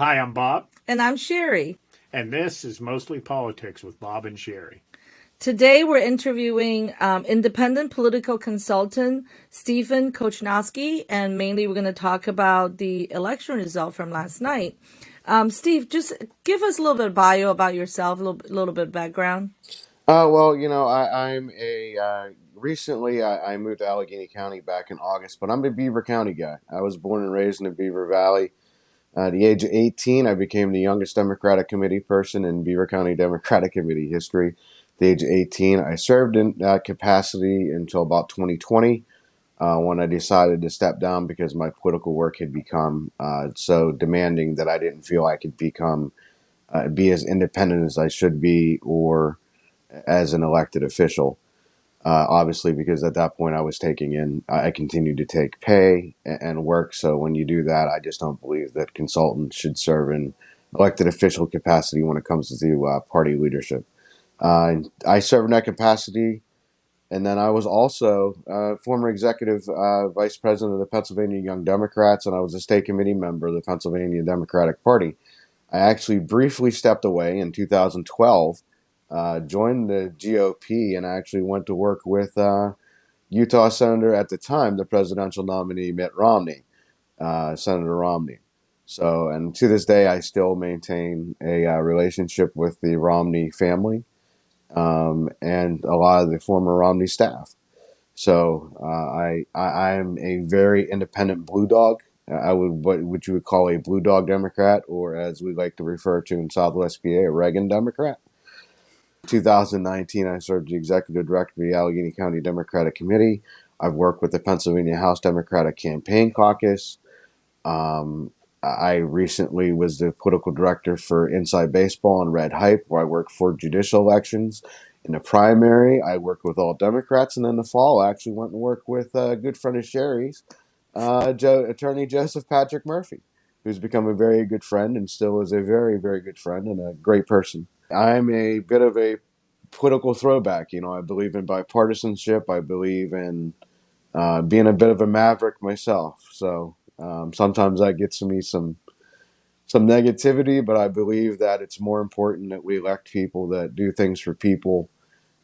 Hi, I'm Bob, And I'm Sherry. and this is Mostly Politics with Bob and Sherry. Today we're interviewing independent political consultant Stephen Kochanowski, and mainly we're going to talk about the election result from last night. Steve, just give us a little bit of bio about yourself, a little bit of background. I'm a recently I moved to Allegheny County back in August, but I'm a Beaver County guy. I was born and raised in the Beaver Valley. At the age of 18, I became the youngest Democratic Committee person in Beaver County Democratic Committee history. At the age of 18, I served in that capacity until about 2020, when I decided to step down because my political work had become so demanding that I didn't feel I could be as independent as I should be or as an elected official. Obviously, because at that point I continued to take pay and work. So when you do that, I just don't believe that consultants should serve in elected official capacity when it comes to party leadership. I served in that capacity, and then I was also former executive vice president of the Pennsylvania Young Democrats, and I was a state committee member of the Pennsylvania Democratic Party. I actually briefly stepped away in 2012, joined the GOP, and I actually went to work with Utah Senator at the time, the presidential nominee Mitt Romney, Senator Romney. So, and to this day, I still maintain a relationship with the Romney family and a lot of the former Romney staff. So, I am a very independent blue dog. I would what you would call a blue dog Democrat, or as we like to refer to in Southwest PA, a Reagan Democrat. 2019, I served as executive director of the Allegheny County Democratic Committee. I've worked with the Pennsylvania House Democratic Campaign Caucus. Um, I recently was the political director for Inside Baseball and Red Hype, where I worked for judicial elections. In the primary, I worked with all Democrats, and in the fall, I actually went and worked with a good friend of Sherry's, Attorney Joseph Patrick Murphy, who's become a very good friend and still is a very, very good friend and a great person. I'm a bit of a political throwback. I believe in bipartisanship. I believe in being a bit of a maverick myself. So sometimes that gets me some negativity, but I believe that it's more important that we elect people that do things for people,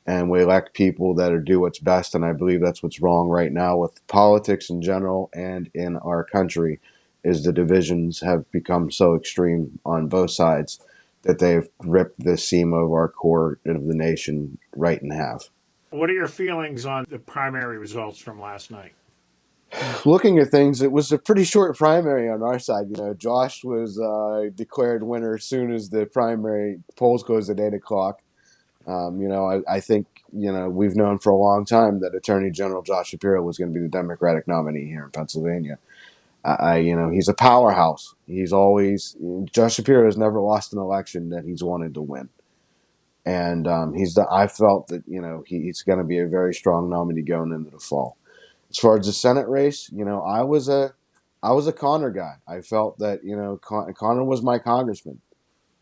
and we elect people that do what's best. And I believe that's what's wrong right now with politics in general and in our country, is the divisions have become so extreme on both sides that they've ripped the seam of our core of the nation right in half. What are your feelings on the primary results from last night? Looking at things, it was a pretty short primary on our side. Josh was declared winner as soon as the primary polls closed at 8 o'clock. I think we've known for a long time that Attorney General Josh Shapiro was going to be the Democratic nominee here in Pennsylvania. He's a powerhouse. Josh Shapiro has never lost an election that he's wanted to win, and I felt that he's going to be a very strong nominee going into the fall. As far as the Senate race, I was a Connor guy. I felt that Connor was my congressman.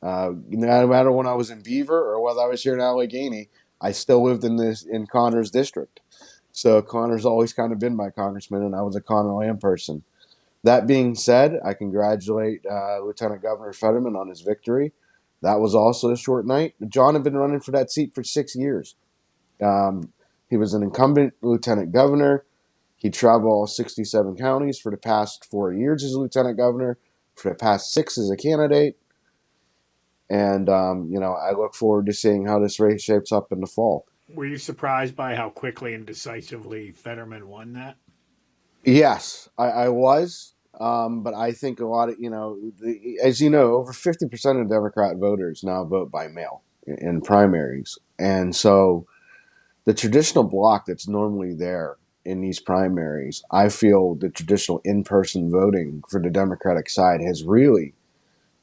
No matter when I was in Beaver or whether I was here in Allegheny, I still lived in Connor's district. So Connor's always kind of been my congressman, and I was a Connor Lamb person. That being said, I congratulate Lieutenant Governor Fetterman on his victory. That was also a short night. John had been running for that seat for 6 years. Um, he was an incumbent lieutenant governor. He traveled all 67 counties for the past 4 years as a lieutenant governor, for the past six as a candidate. And, I look forward to seeing how this race shapes up in the fall. Were you surprised by how quickly and decisively Fetterman won that? Yes, I was. But I think a lot of, as you know, over 50% of Democrat voters now vote by mail in primaries. And so the traditional block that's normally there in these primaries, I feel the traditional in-person voting for the Democratic side has really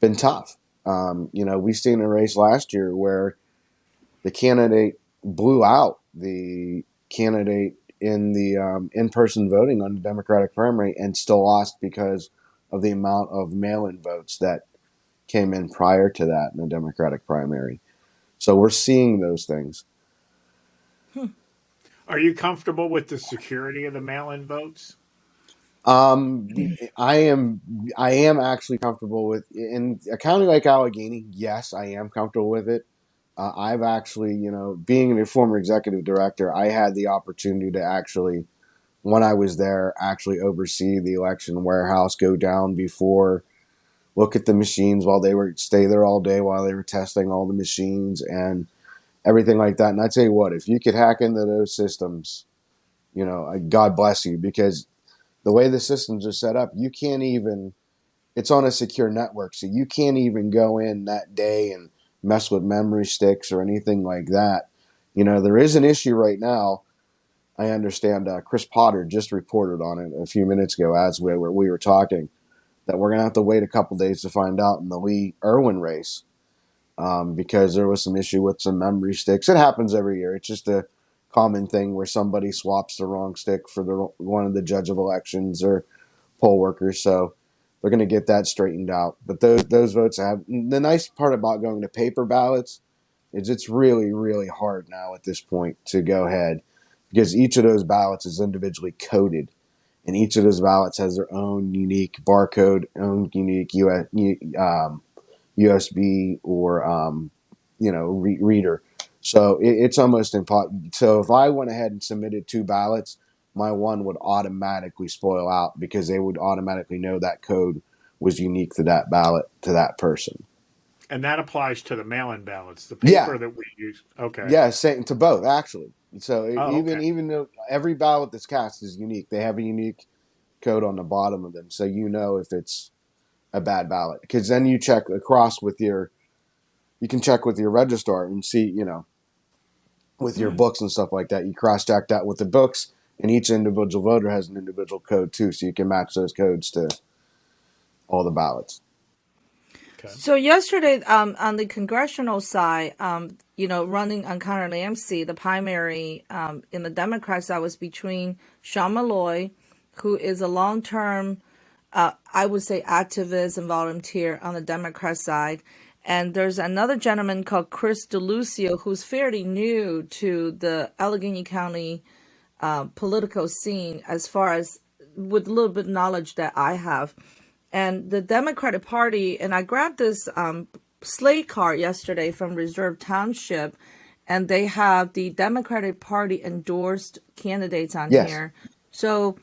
been tough. We seen a race last year where the candidate blew out the candidate in the in-person voting on the Democratic primary and still lost because of the amount of mail-in votes that came in prior to that in the Democratic primary. So we're seeing those things. Are you comfortable with the security of the mail in votes? I am actually comfortable with in a county like Allegheny. Yes, I am comfortable with it. I've actually, being a former executive director, I had the opportunity to actually, when I was there, actually oversee the election warehouse, go down before, look at the machines while they were stay there all day while they were testing all the machines and everything like that. And I tell you what, if you could hack into those systems, God bless you, because the way the systems are set up, you can't even. It's on a secure network, so you can't even go in that day and mess with memory sticks or anything like that. There is an issue right now. I understand Chris Potter just reported on it a few minutes ago as we were talking that we're going to have to wait a couple days to find out in the Lee Irwin race because there was some issue with some memory sticks. It happens every year. It's just a common thing where somebody swaps the wrong stick for one of the judge of elections or poll workers. So they're going to get that straightened out. But those votes have the nice part about going to paper ballots is it's really, really hard now at this point to go ahead because each of those ballots is individually coded. And each of those ballots has their own unique barcode, own unique USB or reader. So it's almost impossible. So if I went ahead and submitted two ballots, my one would automatically spoil out because they would automatically know that code was unique to that ballot to that person. And that applies to the mail-in ballots, the Yeah, paper that we use. Okay. yeah, same to both actually. So Oh, okay. even though every ballot that's cast is unique, they have a unique code on the bottom of them, so if it's a bad ballot. Because then you check across with you can check with your registrar and see, with your books and stuff like that. You cross check that with the books, and each individual voter has an individual code too, so you can match those codes to all the ballots. Okay. So yesterday, on the congressional side, running on Connor Lamsey, the primary in the Democrat side was between Sean Malloy, who is a long-term, I would say, activist and volunteer on the Democrat side, and there's another gentleman called Chris DeLucio, who's fairly new to the Allegheny County political scene, as far as with a little bit of knowledge that I have. And the Democratic Party, and I grabbed this slate card yesterday from Reserve Township, and they have the Democratic Party endorsed candidates on Yes. here. So,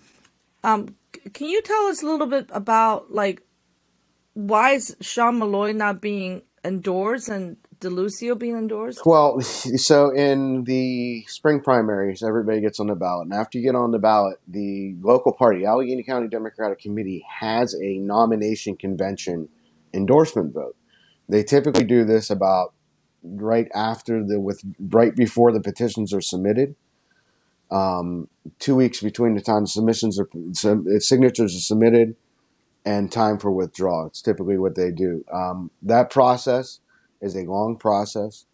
can you tell us a little bit about, like, why is Sean Malloy not being endorsed and DeLucio being endorsed? Well, so in the spring primaries, everybody gets on the ballot. And after you get on the ballot, the local party, Allegheny County Democratic Committee, has a nomination convention endorsement vote. They typically do this about right before the petitions are submitted. 2 weeks between the time signatures are submitted and time for withdrawal. It's typically what they do. That process is a long process.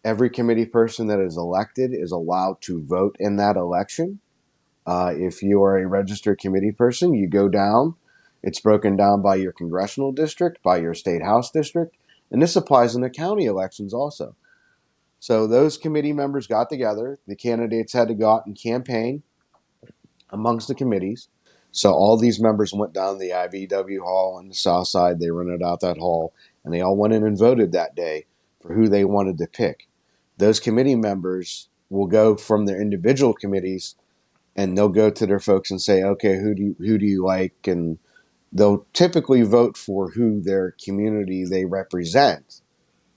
Every committee person that is elected is allowed to vote in that election. If you are a registered committee person, you go down. It's broken down by your congressional district, by your state house district, and this applies in the county elections also. So those committee members got together. The candidates had to go out and campaign amongst the committees. So all these members went down to the IBW hall on the south side. They rented out that hall, and they all went in and voted that day for who they wanted to pick. Those committee members will go from their individual committees, and they'll go to their folks and say, "Okay, who do you like?" And they'll typically vote for who their community they represent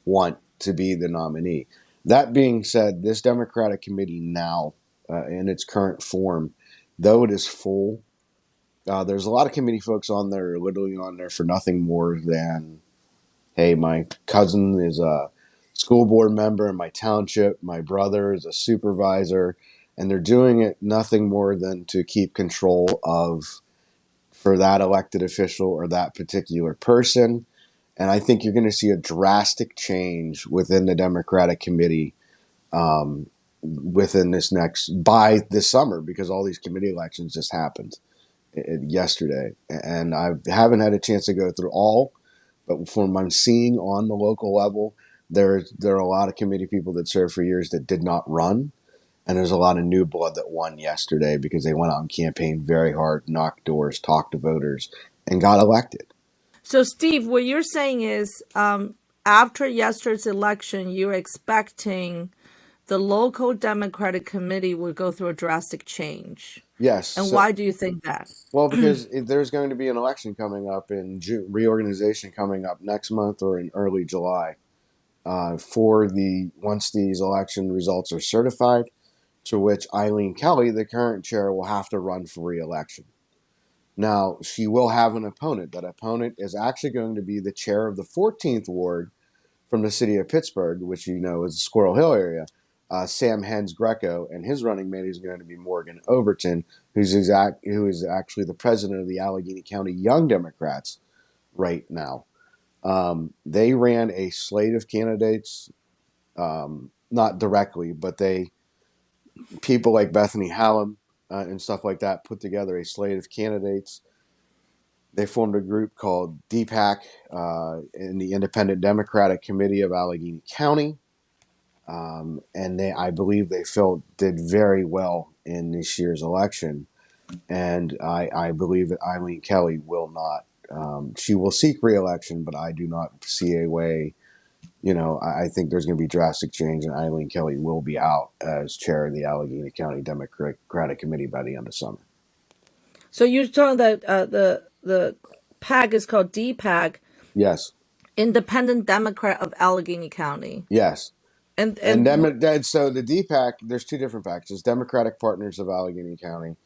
want to be the nominee. That being said, this Democratic committee now, in its current form, though it is full, there's a lot of committee folks on there literally on there for nothing more than, hey, my cousin is a school board member in my township, my brother is a supervisor, and they're doing it nothing more than to keep control of for that elected official or that particular person. And I think you're going to see a drastic change within the Democratic committee within by this summer because all these committee elections just happened yesterday. And I haven't had a chance to go through all, but from what I'm seeing on the local level, there are a lot of committee people that served for years that did not run. And there's a lot of new blood that won yesterday because they went out and campaigned very hard, knocked doors, talked to voters, and got elected. So, Steve, what you're saying is, after yesterday's election, you're expecting the local Democratic committee will go through a drastic change. Yes. And So, why do you think that? well, because there's going to be an election coming up in June, reorganization coming up next month or in early July. For the once these election results are certified, to which Eileen Kelly, the current chair, will have to run for re-election. Now, she will have an opponent. That opponent is actually going to be the chair of the 14th ward from the city of Pittsburgh, which you know is the Squirrel Hill area, Sam Hens Greco, and his running mate is going to be Morgan Overton, who is actually the president of the Allegheny County Young Democrats right now. They ran a slate of candidates, not directly, but people like Bethany Hallam and stuff like that put together a slate of candidates. They formed a group called DPAC in the Independent Democratic Committee of Allegheny County. And I believe they did very well in this year's election. And I believe that Eileen Kelly will not. She will seek re-election, but I do not see a way. I think there's going to be drastic change, and Eileen Kelly will be out as chair of the Allegheny County Democratic Committee by the end of summer. So you're talking that the PAC is called DPAC, Yes. Independent Democrat of Allegheny County. Yes. And So the DPAC, there's two different PACs. There's Democratic Partners of Allegheny County,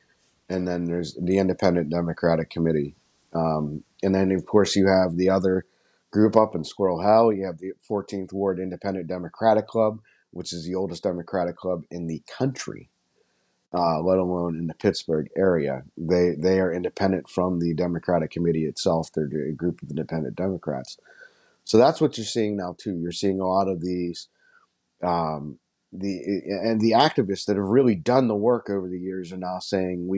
and then there's the Independent Democratic Committee. And then, of course, you have the other group up in Squirrel Hill. You have the 14th Ward Independent Democratic Club, which is the oldest Democratic club in the country, let alone in the Pittsburgh area. They are independent from the Democratic Committee itself. They're a group of independent Democrats. So that's what you're seeing now, too. You're seeing a lot of these the activists that have really done the work over the years are now saying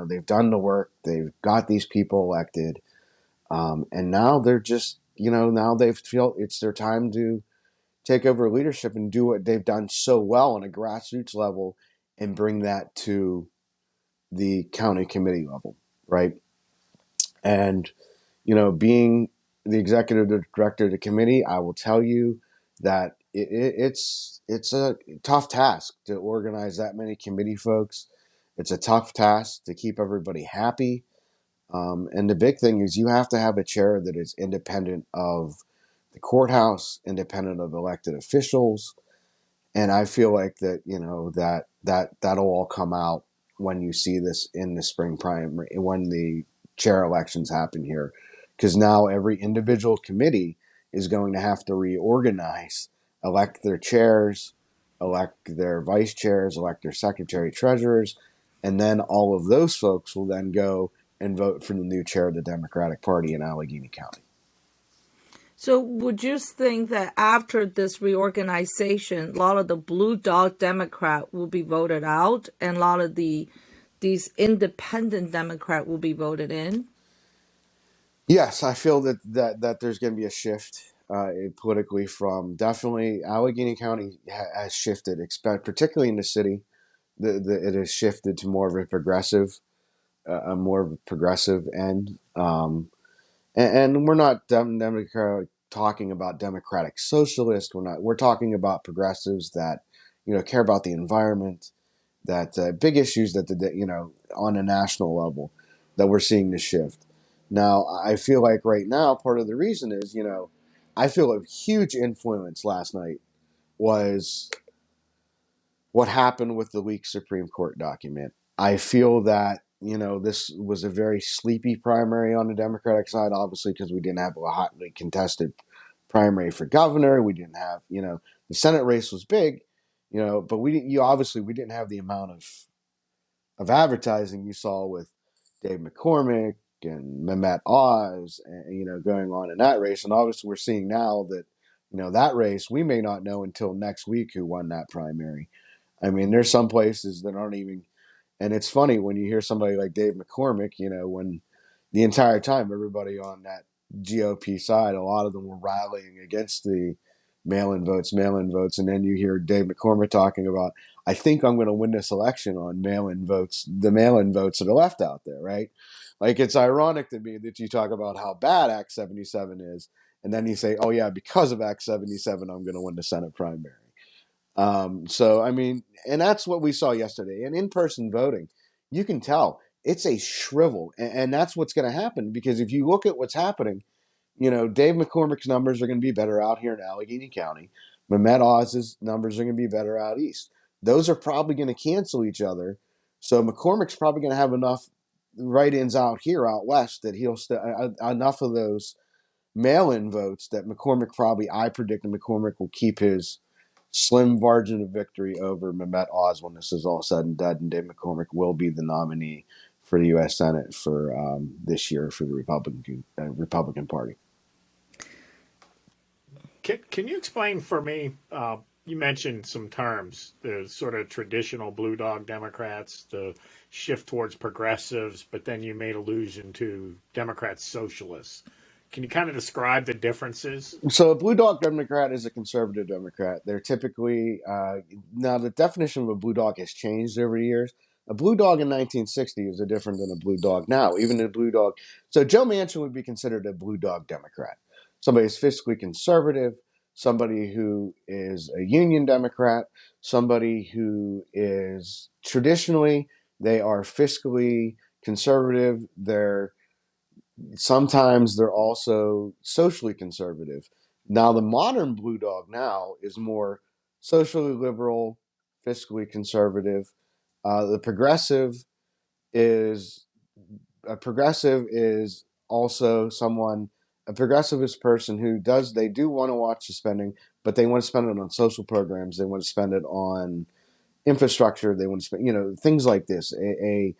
they've done the work, they've got these people elected, and now they're just now they feel it's their time to take over leadership and do what they've done so well on a grassroots level and bring that to the county committee level, right? And being the executive director of the committee, I will tell you that it's a tough task to organize that many committee folks. It's a tough task to keep everybody happy. And the big thing is you have to have a chair that is independent of the courthouse, independent of elected officials. And I feel like that'll all come out when you see this in the spring primary, when the chair elections happen here, because now every individual committee is going to have to reorganize, elect their chairs, elect their vice chairs, elect their secretary treasurers, and then all of those folks will then go and vote for the new chair of the Democratic Party in Allegheny County. so would you think that after this reorganization, a lot of the blue dog Democrat will be voted out, and a lot of these independent Democrat will be voted in? Yes, I feel that there's going to be a shift politically from definitely Allegheny County has shifted, particularly in the city. It has shifted to more of a more of a progressive end. And we're not talking about democratic socialists. We're talking about progressives that care about the environment, that big issues that on a national level that we're seeing the shift. Now, I feel like right now part of the reason is I feel a huge influence last night was what happened with the leaked Supreme Court document. I feel that this was a very sleepy primary on the Democratic side, obviously because we didn't have a hotly contested primary for governor. We didn't have the Senate race was big, but we didn't have the amount of advertising you saw with Dave McCormick and Mehmet Oz, and, going on in that race. And obviously, we're seeing now that that race we may not know until next week who won that primary. I mean, there's some places that aren't even. And it's funny when you hear somebody like Dave McCormick, when the entire time everybody on that GOP side, a lot of them were rallying against the mail-in votes. And then you hear Dave McCormick talking about, I think I'm going to win this election on mail-in votes, the mail-in votes that are left out there, right? Like, it's ironic to me that you talk about how bad Act 77 is, and then you say, oh, yeah, because of Act 77, I'm going to win the Senate primary. So, I mean, and that's what we saw yesterday. And in-person voting, you can tell it's a shrivel. And that's what's going to happen, because if you look at what's happening, Dave McCormick's numbers are going to be better out here in Allegheny County. Mehmet Oz's numbers are going to be better out east. Those are probably going to cancel each other. So McCormick's probably going to have enough write-ins out here, out west, that he'll enough of those mail-in votes that I predict that McCormick will keep his slim margin of victory over Mehmet Oz when this is all said and done, and Dave McCormick will be the nominee for the U.S. Senate for this year for the Republican Party. Can you explain for me? You mentioned some terms, the sort of traditional blue dog Democrats, the shift towards progressives, but then you made allusion to Democrats socialists. Can you kind of describe the differences? So a blue dog Democrat is a conservative Democrat. They're typically now the definition of a blue dog has changed over the years. A blue dog in 1960 is different than a blue dog now. Even a blue dog. So Joe Manchin would be considered a blue dog Democrat. Somebody who's fiscally conservative, somebody who is a union Democrat, somebody who is traditionally, they are fiscally conservative. Sometimes they're also socially conservative. Now, the modern blue dog now is more socially liberal, fiscally conservative. The progressive is a progressive is also someone. A progressive is a person who they do want to watch the spending, but they want to spend it on social programs. They want to spend it on infrastructure. They want to spend, things like this. A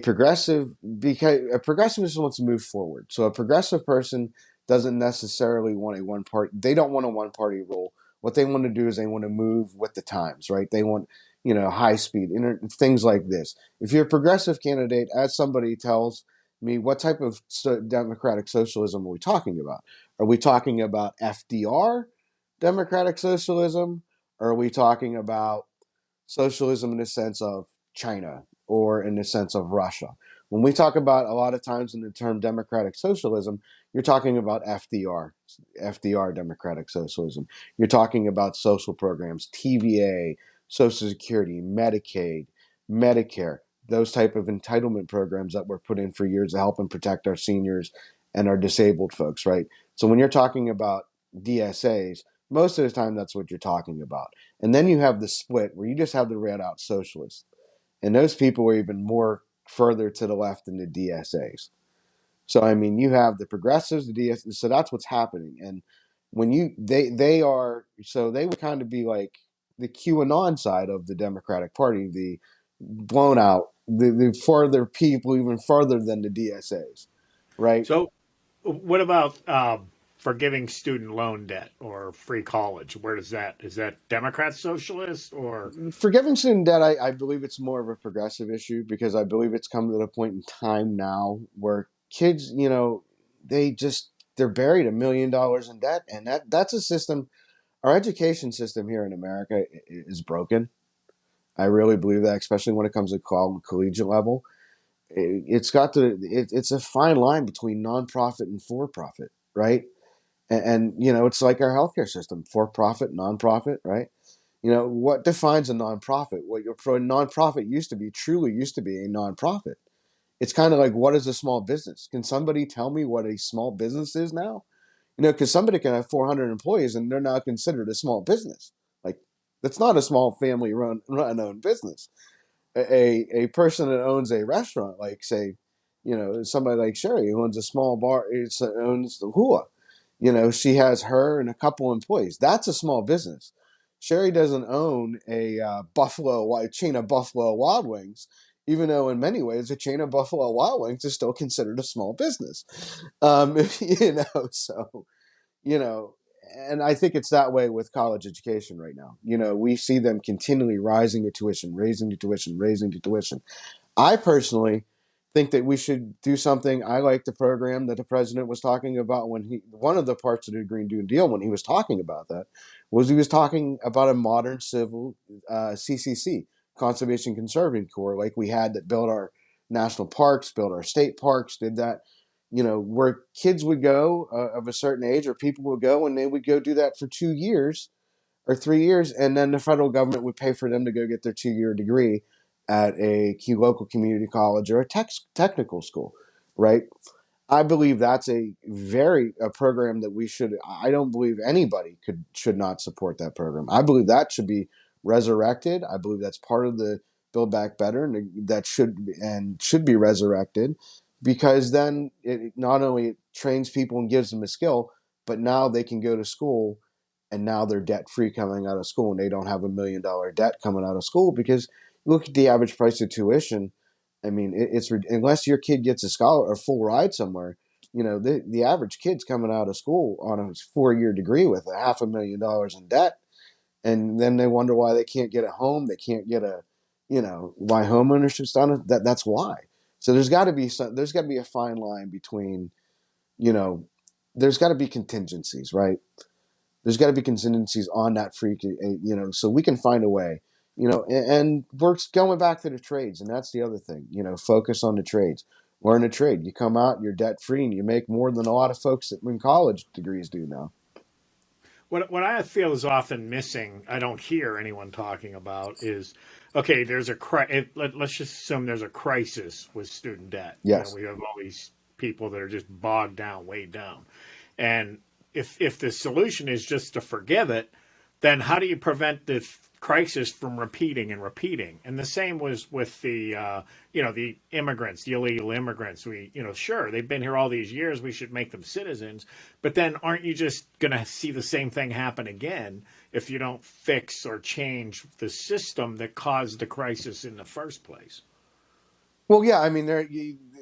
progressive, because a progressivist wants to move forward. So a progressive person doesn't necessarily want a one party. They don't want a one party rule. What they want to do is they want to move with the times, right? They want, high speed, things like this. If you're a progressive candidate, as somebody tells me, what type of democratic socialism are we talking about? Are we talking about FDR democratic socialism? Or are we talking about socialism in the sense of China or in the sense of Russia? When we talk about a lot of times in the term democratic socialism, you're talking about FDR democratic socialism. You're talking about social programs, TVA, Social Security, Medicaid, Medicare, those type of entitlement programs that were put in for years to help and protect our seniors and our disabled folks, right? So when you're talking about DSAs, most of the time that's what you're talking about. And then you have the split where you just have the red out socialists. And those people are even more further to the left than the DSAs. So, I mean, you have the progressives, the DSAs. So that's what's happening. And when they would kind of be like the QAnon side of the Democratic Party, the blown out, the further people, even further than the DSAs, right? So, what about forgiving student loan debt or free college? Where does that is that Democrat socialist or Forgiving student debt, I believe it's more of a progressive issue, because I believe it's come to the point in time now where kids, they're buried $1 million in debt, and that's a system. Our education system here in America is broken. I really believe that, especially when it comes to collegiate level. It's a fine line between nonprofit and for profit, right? And it's like our healthcare system: for profit, nonprofit, right? What defines a nonprofit? What your nonprofit truly used to be a nonprofit. It's kind of like, what is a small business? Can somebody tell me what a small business is now? Because somebody can have 400 employees and they're not considered a small business. Like, that's not a small family run owned business. A person that owns a restaurant, like, say, somebody like Sherry, who owns a small bar, owns the Hua. She has her and a couple employees. That's a small business. Sherry doesn't own a chain of Buffalo Wild Wings, even though in many ways a chain of Buffalo Wild Wings is still considered a small business. So and I think it's that way with college education right now. We see them continually raising the tuition. I personally think that we should do something. I like the program that the president was talking about one of the parts of the Green New Deal when he was talking about that was he was talking about a modern civil CCC, Conservation Conserving Corps, like we had that built our national parks, built our state parks, did that, where kids would go of a certain age or people would go and they would go do that for 2 years or 3 years, and then the federal government would pay for them to go get their 2-year degree at a local community college or a technical school, right? I believe that's a program that we should. I don't believe anybody should not support that program. I believe that should be resurrected. I believe that's part of the Build Back Better, and that should be resurrected, because then it not only trains people and gives them a skill, but now they can go to school, and now they're debt free coming out of school, and they don't have $1 million debt coming out of school because look at the average price of tuition. I mean, it's unless your kid gets a scholar or full ride somewhere, the average kid's coming out of school on a 4-year degree with $500,000 in debt, and then they wonder why they can't get a home, they can't get why home ownership's done. That's why. So there's got to be a fine line between, you know, there's got to be contingencies, right? There's got to be contingencies on that so we can find a way, and we're going back to the trades. And that's the other thing, focus on the trades. Learn a trade. You come out, you're debt free, and you make more than a lot of folks that in college degrees do now. What I feel is often missing, I don't hear anyone talking about, is okay. Let's just assume there's a crisis with student debt. Yes. We have all these people that are just bogged down, weighed down, and if the solution is just to forgive it, then how do you prevent the crisis from repeating and repeating? And the same was with the immigrants, the illegal immigrants. Sure, they've been here all these years. We should make them citizens. But then aren't you just going to see the same thing happen again if you don't fix or change the system that caused the crisis in the first place? Well, yeah, I mean,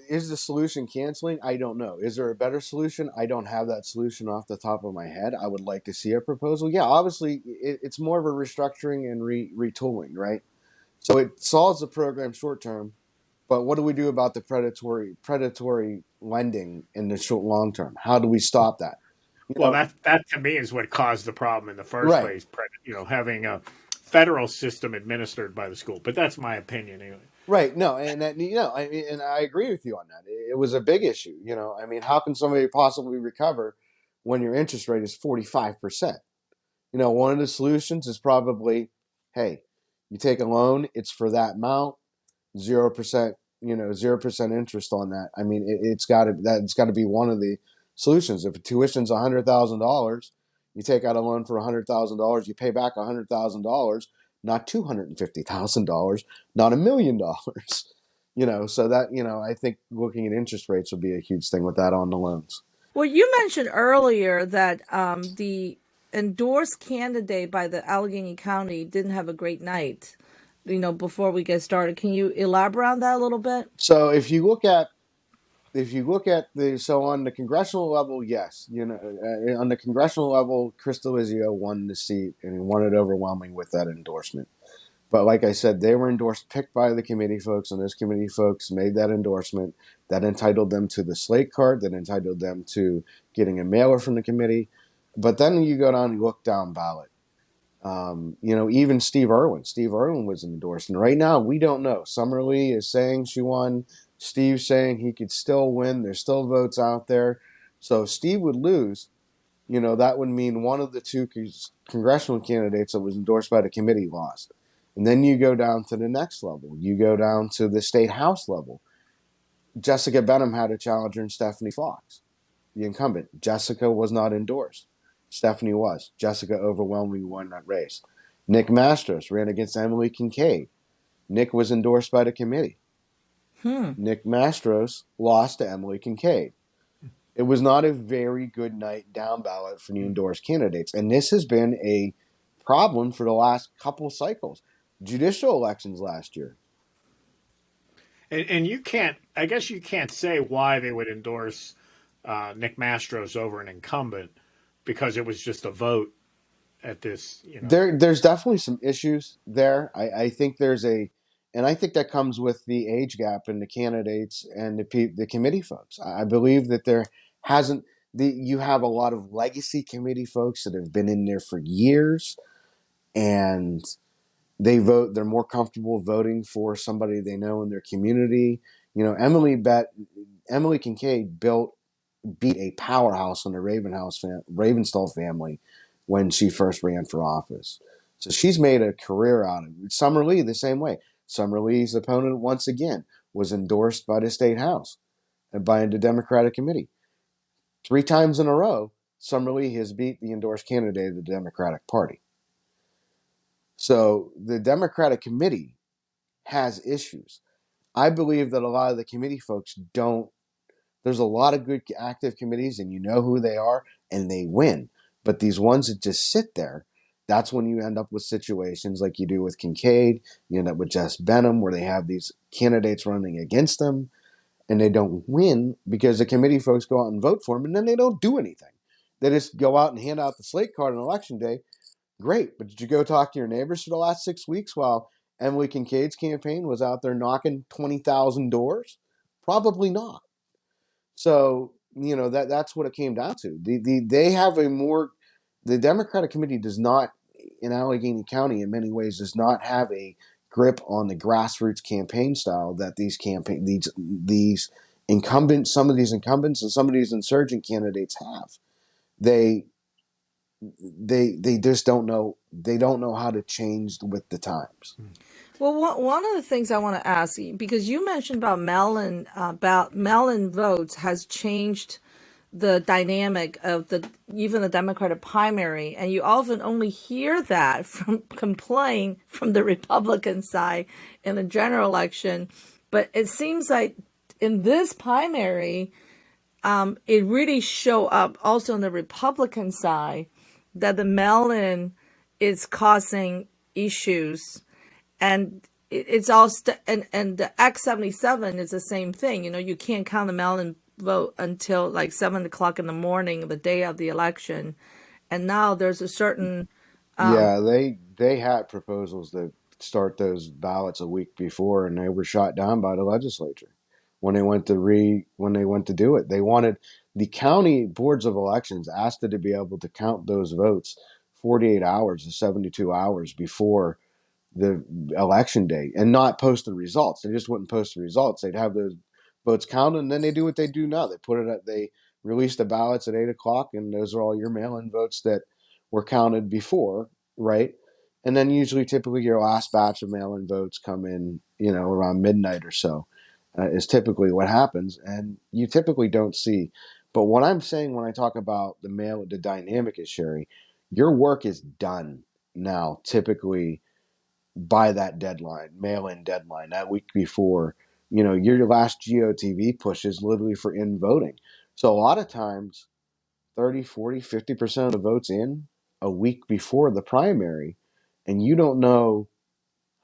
is the solution canceling? I don't know. Is there a better solution? I don't have that solution off the top of my head. I would like to see a proposal. Yeah, obviously, it's more of a restructuring and retooling, right? So it solves the program short term, but what do we do about the predatory lending in the long term? How do we stop that? Well, that to me is what caused the problem in the first Right. place. Having a federal system administered by the school. But that's my opinion anyway. Right. No, and that I mean, and I agree with you on that. It was a big issue. I mean, how can somebody possibly recover when your interest rate is 45%? One of the solutions is probably, hey, you take a loan, it's for that amount, 0%, 0% interest on that. I mean, it's got to be one of the solutions. If tuition's $100,000, you take out a loan for $100,000, you pay back $100,000, not $250,000, not $1 million. So that I think looking at interest rates would be a huge thing with that on the loans. Well, you mentioned earlier that the endorsed candidate by the Allegheny County didn't have a great night, before we get started. Can you elaborate on that a little bit? So if you look at on the congressional level, yes, on the congressional level, Chris Delizio won the seat and he won it overwhelming with that endorsement. But like I said, they were picked by the committee folks, and those committee folks made that endorsement that entitled them to the slate card, that entitled them to getting a mailer from the committee. But then you go down and look down ballot. Even Steve Irwin was endorsed. And right now, we don't know. Summerlee is saying she won. Steve's saying he could still win. There's still votes out there. So if Steve would lose, that would mean one of the two congressional candidates that was endorsed by the committee lost. And then you go down to the next level. You go down to the state house level. Jessica Benham had a challenger in Stephanie Fox, the incumbent. Jessica was not endorsed. Stephanie was. Jessica overwhelmingly won that race. Nick Mastros ran against Emily Kincaid. Nick was endorsed by the committee. Nick Mastros lost to Emily Kincaid. It was not a very good night down ballot for the endorsed candidates. And this has been a problem for the last couple cycles. Judicial elections last year. And I guess you can't say why they would endorse Nick Mastros over an incumbent because it was just a vote at this. There's definitely some issues there. I think there's and And I think that comes with the age gap in the candidates and the committee folks. I believe that there hasn't you have a lot of legacy committee folks that have been in there for years, and they're more comfortable voting for somebody they know in their community. You know, Emily Kincaid beat a powerhouse in the Ravenstall family when she first ran for office. So she's made a career out of it. Summer Lee, the same way. Summer Lee's opponent, once again, was endorsed by the state house and by the Democratic committee. 3 times in a row, Summer Lee has beat the endorsed candidate of the Democratic Party. So the Democratic committee has issues. I believe that a lot of the committee folks don't. There's a lot of good active committees, and you know who they are, and they win. But these ones that just sit there, that's when you end up with situations like you do with Kincaid. You end up with Jess Benham, where they have these candidates running against them, and they don't win because the committee folks go out and vote for them, and then they don't do anything. They just go out and hand out the slate card on election day. Great, but did you go talk to your neighbors for the last 6 weeks while Emily Kincaid's campaign was out there knocking 20,000 doors? Probably not. So, you know, that's what it came down to. They have a more the Democratic committee does not in Allegheny County in many ways does not have a grip on the grassroots campaign style that these incumbents, some of these incumbents and some of these insurgent candidates have. They they just don't know how to change with the times. Well, one of the things I want to ask you, because you mentioned about mail-in votes has changed the dynamic of even the Democratic primary, and you often only hear that from complaint from the Republican side in the general election. But it seems like in this primary, it really show up also on the Republican side that the mail-in is causing issues, and it's all and the X-77 is the same thing. You know, you can't count the mail-in vote until like 7 o'clock in the morning, the day of the election, and now there's a certain Yeah, they had proposals to start those ballots a week before, and they were shot down by the legislature when they went to do it. They wanted the county boards of elections asked it to be able to count those votes 48 hours to 72 hours before the election day and not post the results. They just wouldn't post the results. They'd have those votes counted, and then they do what they do now. They release the ballots at 8 o'clock, and those are all your mail-in votes that were counted before, right? And then typically your last batch of mail-in votes come in, around midnight or so, is typically what happens, and you typically don't see. But what I'm saying when I talk about the dynamic is, Sherry, your work is done now, typically by that deadline, mail-in deadline, that week before. Your last GOTV push is literally for in voting. So a lot of times, 30, 40, 50% of the votes in a week before the primary, and you don't know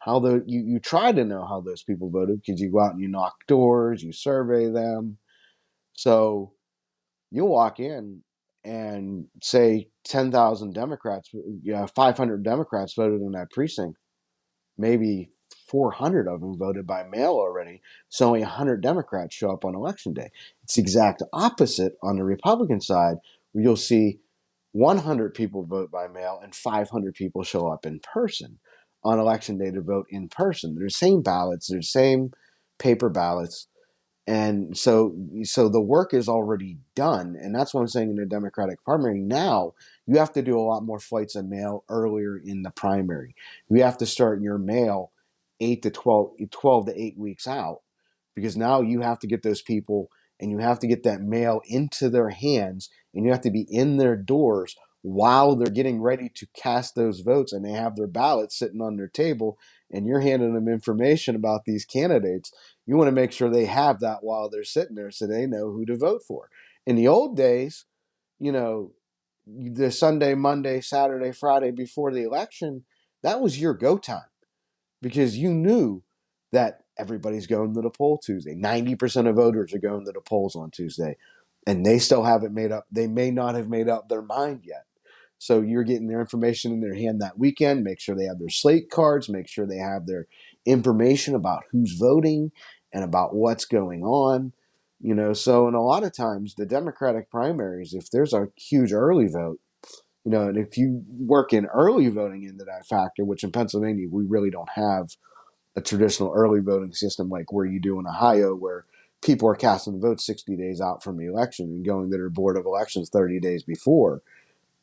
you try to know how those people voted because you go out and you knock doors, you survey them. So you'll walk in and say 10,000 Democrats, 500 Democrats voted in that precinct. Maybe 400 of them voted by mail already, so only 100 Democrats show up on election day. It's the exact opposite on the Republican side, where you'll see 100 people vote by mail and 500 people show up in person on election day to vote in person. They're the same ballots, they're the same paper ballots. And so the work is already done. And that's what I'm saying in the Democratic primary. Now you have to do a lot more flights of mail earlier in the primary. You have to start your mail 12 to 8 weeks out, because now you have to get those people and you have to get that mail into their hands, and you have to be in their doors while they're getting ready to cast those votes, and they have their ballots sitting on their table, and you're handing them information about these candidates. You want to make sure they have that while they're sitting there so they know who to vote for. In the old days, the Sunday, Monday, Saturday, Friday before the election, that was your go time, because you knew that everybody's going to the poll Tuesday. 90% of voters are going to the polls on Tuesday, and they still haven't made up. They may not have made up their mind yet. So you're getting their information in their hand that weekend. Make sure they have their slate cards. Make sure they have their information about who's voting and about what's going on. So in a lot of times the Democratic primaries, if there's a huge early vote, and if you work in early voting into that factor, which in Pennsylvania we really don't have a traditional early voting system like where you do in Ohio, where people are casting votes 60 days out from the election and going to their board of elections 30 days before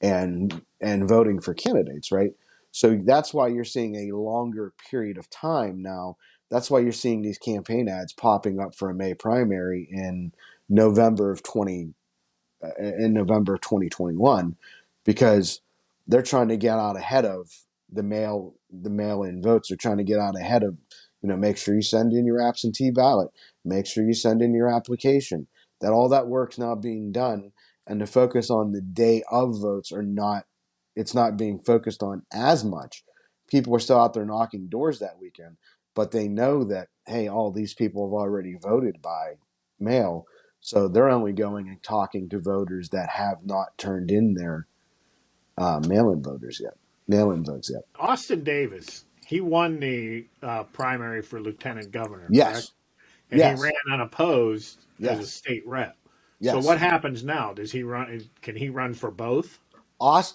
and voting for candidates, right? So that's why you're seeing a longer period of time now. That's why you're seeing these campaign ads popping up for a May primary November of 20 in November of 2021, because they're trying to get out ahead of the mail-in votes. They're trying to get out ahead of, make sure you send in your absentee ballot, make sure you send in your application. That all that work's now being done, and the focus on the day of votes it's not being focused on as much. People are still out there knocking doors that weekend, but they know that, hey, all these people have already voted by mail, so they're only going and talking to voters that have not turned in their mail-in votes yet. Austin Davis, he won the primary for lieutenant governor, correct? Yes, And he yes, ran unopposed as a yes, state rep. So yes. what happens now? Does he run? Can he run for both? Yes,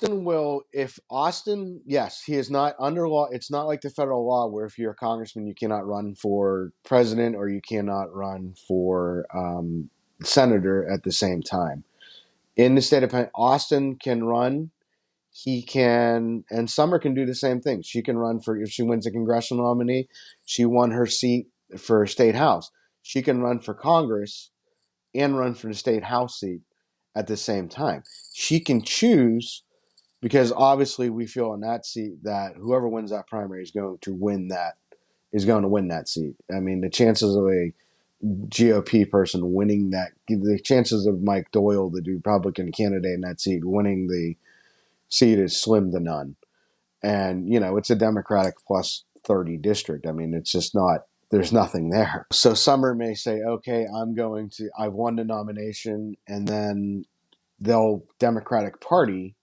he is not under law. It's not like the federal law where if you're a congressman, you cannot run for president or you cannot run for senator at the same time. In the state of Austin can run. He can, and Summer can do the same thing. She can run for, if she wins a congressional nominee, she won her seat for state house. She can run for Congress and run for the state house seat at the same time. She can choose, because obviously we feel in that seat that whoever wins that primary is going to win that seat. I mean, the chances of a GOP person winning the chances of Mike Doyle, the Republican candidate in that seat, winning the seat is slim to none. And, it's a Democratic plus 30 district. I mean, it's just not, there's nothing there. So Summer may say, okay, I've won the nomination, and then Democratic Party,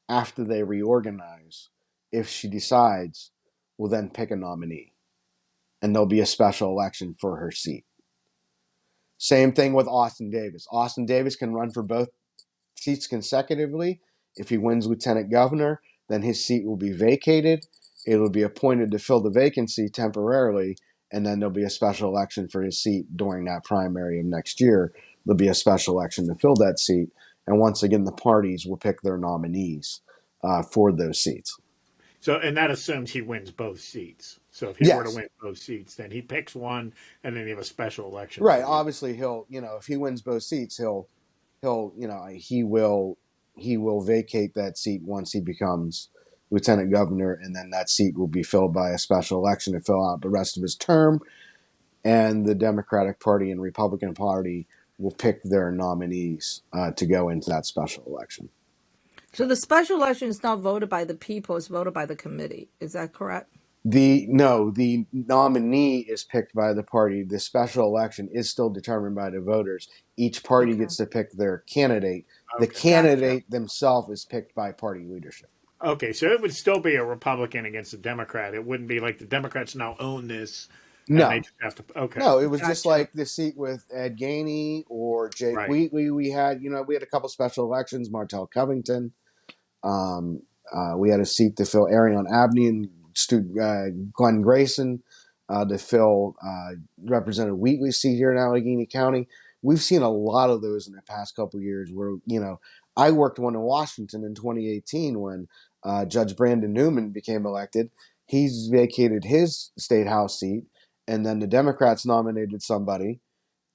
after they reorganize, if she decides, will then pick a nominee. And there'll be a special election for her seat. Same thing with Austin Davis. Austin Davis can run for both seats consecutively. If he wins lieutenant governor, then his seat will be vacated. It will be appointed to fill the vacancy temporarily, and then there'll be a special election for his seat during that primary of next year. There'll be a special election to fill that seat, and once again, the parties will pick their nominees for those seats. So, and that assumes he wins both seats. So if he were to Yes, win both seats, then he picks one, and then you have a special election right. for the. Obviously, he'll, if he wins both seats, he'll, he will vacate that seat once he becomes lieutenant governor, and then that seat will be filled by a special election to fill out the rest of his term. And the Democratic Party and Republican Party will pick their nominees to go into that special election. So the special election is not voted by the people; it's voted by the committee. Is that correct? The nominee is picked by the party. The special election is still determined by the voters. Each party Okay. gets to pick their candidate. The Okay. Gotcha. candidate themselves is picked by party leadership. Okay, so it would still be a Republican against a Democrat. It wouldn't be like the Democrats now own this, and they No, just have to. Okay, no, it was just Gotcha. like the seat with Ed Gainey or Jake right. Wheatley. We had a couple special elections. Martell Covington. Um, we had a seat to fill Arion Abney and Glenn Grayson to fill Representative Wheatley's seat here in Allegheny County. We've seen a lot of those in the past couple of years where, I worked one in Washington in 2018 when Judge Brandon Newman became elected. He's vacated his state house seat, and then the Democrats nominated somebody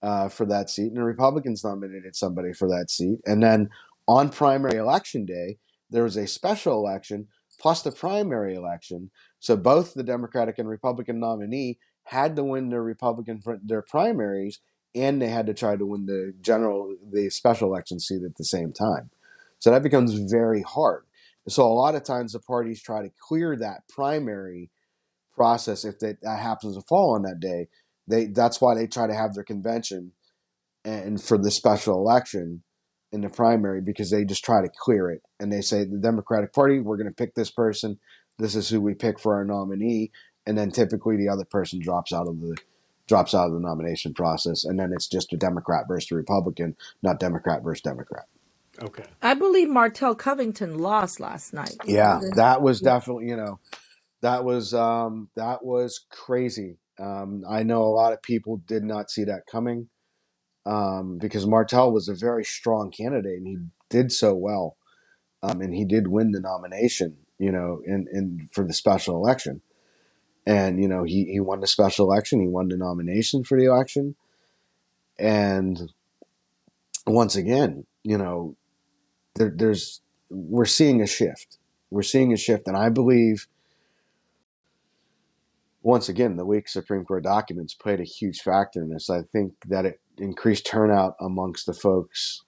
for that seat, and the Republicans nominated somebody for that seat. And then on primary election day, there was a special election plus the primary election. So both the Democratic and Republican nominee had to win their primaries, and they had to try to win the special election seat at the same time. So that becomes very hard. So a lot of times the parties try to clear that primary process if that happens to fall on that day. That's why they try to have their convention and for the special election in the primary, because they just try to clear it, and they say the Democratic Party, we're going to pick this person. This is who we pick for our nominee, and then typically the other person drops out of the nomination process, and then it's just a Democrat versus a Republican, not Democrat versus Democrat. Okay. I believe Martell Covington lost last night. Yeah, that was definitely, that was crazy. I know a lot of people did not see that coming, because Martell was a very strong candidate and he did so well, and he did win the nomination, in for the special election, and he won the special election, he won the nomination for the election, and once again, there's we're seeing a shift. We're seeing a shift, and I believe once again the weak Supreme Court documents played a huge factor in this. I think that it increased turnout amongst the folks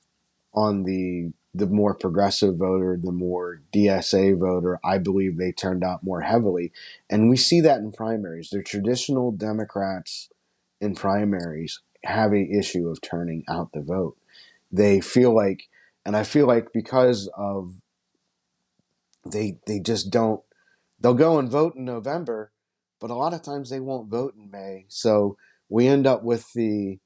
on the more progressive voter, the more DSA voter. I believe they turned out more heavily, and we see that in primaries. The traditional Democrats in primaries have a issue of turning out the vote. They feel like, and I feel like because of they just don't. They'll go and vote in November, but a lot of times they won't vote in May. So we end up with the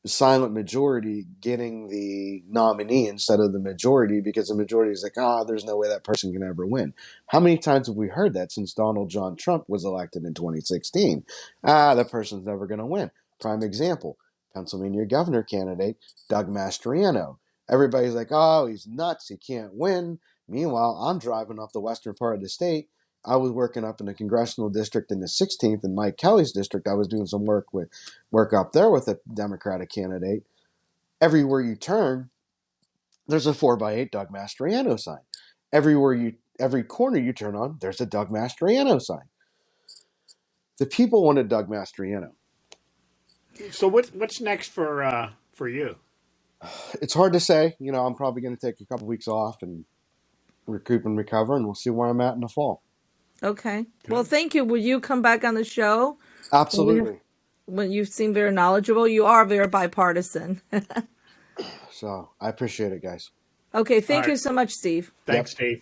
silent majority getting the nominee instead of the majority, because the majority is like, there's no way that person can ever win. How many times have we heard that since Donald John Trump was elected in 2016? That person's never going to win. Prime example, Pennsylvania governor candidate Doug Mastriano. Everybody's like, he's nuts, he can't win. Meanwhile, I'm driving up the western part of the state. I was working up in the congressional district in the 16th, in Mike Kelly's district. I was doing some work up there with a Democratic candidate. Everywhere you turn, there's a 4x8 Doug Mastriano sign. Every corner you turn on, there's a Doug Mastriano sign. The people wanted Doug Mastriano. So what's next for you? It's hard to say. I'm probably going to take a couple weeks off and recoup and recover, and we'll see where I'm at in the fall. Okay. Well, thank you. Will you come back on the show? Absolutely. When you seem very knowledgeable, you are very bipartisan. So I appreciate it, guys. Okay. Thank All you right. so much, Steve. Thanks, Yep. Steve.